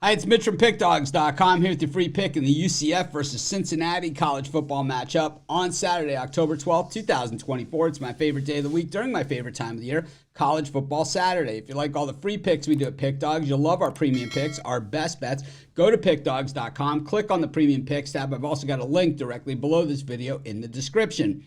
Hi, it's Mitch from Pickdawgz.com here with your free pick in the UCF versus Cincinnati college football matchup on Saturday, October 12th, 2024. It's my favorite day of the week during my favorite time of the year, College Football Saturday. If you like all the free picks we do at Pickdawgz, you'll love our premium picks, our best bets. Go to Pickdawgz.com, click on the premium picks tab. I've also got a link directly below this video in the description.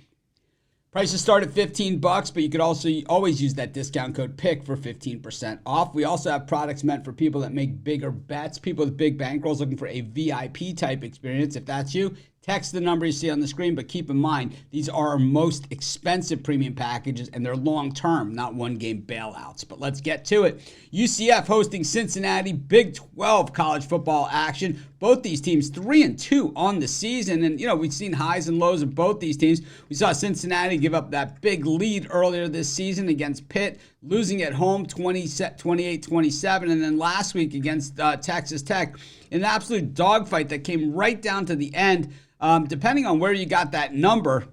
Prices start at $15, but you could also always use that discount code PICK for 15% off. We also have products meant for people that make bigger bets, people with big bankrolls looking for a VIP type experience. If that's you, text the number you see on the screen, but keep in mind, these are our most expensive premium packages, and they're long-term, not one-game bailouts. But let's get to it. UCF hosting Cincinnati, Big 12 college football action. Both these teams 3-2 on the season, and we've seen highs and lows of both these teams. We saw Cincinnati give up that big lead earlier this season against Pitt, losing at home 28-27, and then last week against Texas Tech, an absolute dogfight that came right down to the end. Depending on where you got that number,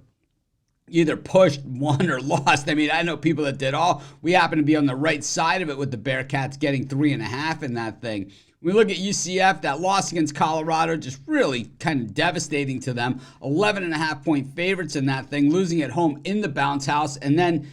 either pushed, won, or lost. I mean, I know people that did all. We happen to be on the right side of it with the Bearcats getting 3.5 in that thing. We look at UCF, that loss against Colorado, just really kind of devastating to them. 11.5-point favorites in that thing, losing at home in the bounce house, and then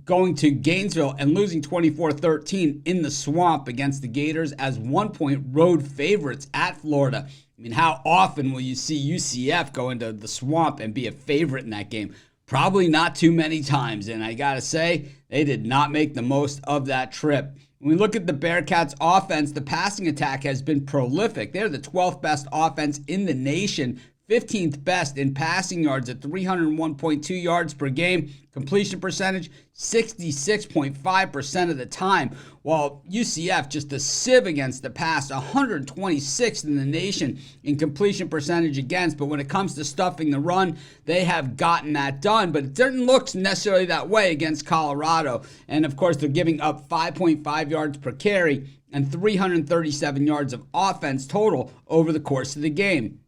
going to Gainesville and losing 24-13 in the swamp against the Gators as 1-point road favorites at Florida. I mean, how often will you see UCF go into the swamp and be a favorite in that game? Probably not too many times, and I gotta say, they did not make the most of that trip. When we look at the Bearcats' offense, the passing attack has been prolific. They're the 12th best offense in the nation, 15th best in passing yards at 301.2 yards per game. Completion percentage, 66.5% of the time. While UCF, just a sieve against the pass, 126th in the nation in completion percentage against. But when it comes to stuffing the run, they have gotten that done. But it doesn't look necessarily that way against Colorado. And of course, they're giving up 5.5 yards per carry and 337 yards of offense total over the course of the game.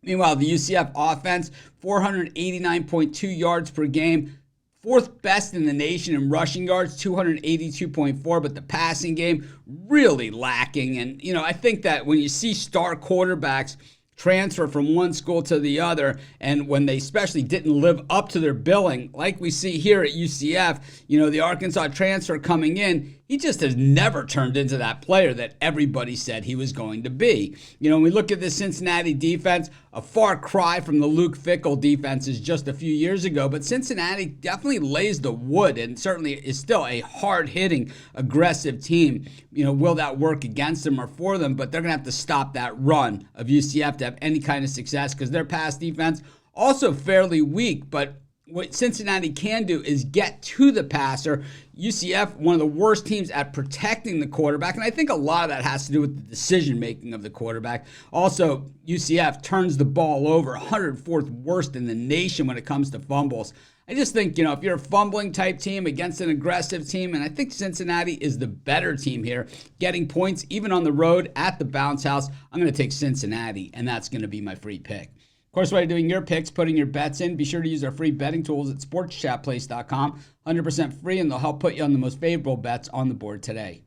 Meanwhile, the UCF offense, 489.2 yards per game, 4th best in the nation in rushing yards, 282.4, but the passing game really lacking. And, I think that when you see star quarterbacks transfer from one school to the other, and when they especially didn't live up to their billing, like we see here at UCF, the Arkansas transfer coming in, he just has never turned into that player that everybody said he was going to be. When we look at the Cincinnati defense, a far cry from the Luke Fickell defenses just a few years ago, but Cincinnati definitely lays the wood and certainly is still a hard-hitting, aggressive team. Will that work against them or for them? But they're going to have to stop that run of UCF to have any kind of success because their pass defense also fairly weak, but what Cincinnati can do is get to the passer. UCF, one of the worst teams at protecting the quarterback, and I think a lot of that has to do with the decision-making of the quarterback. Also, UCF turns the ball over, 104th worst in the nation when it comes to fumbles. I just think, if you're a fumbling type team against an aggressive team, and I think Cincinnati is the better team here, getting points even on the road at the bounce house, I'm going to take Cincinnati, and that's going to be my free pick. Of course, while you're doing your picks, putting your bets in, be sure to use our free betting tools at sportschatplace.com. 100% free, and they'll help put you on the most favorable bets on the board today.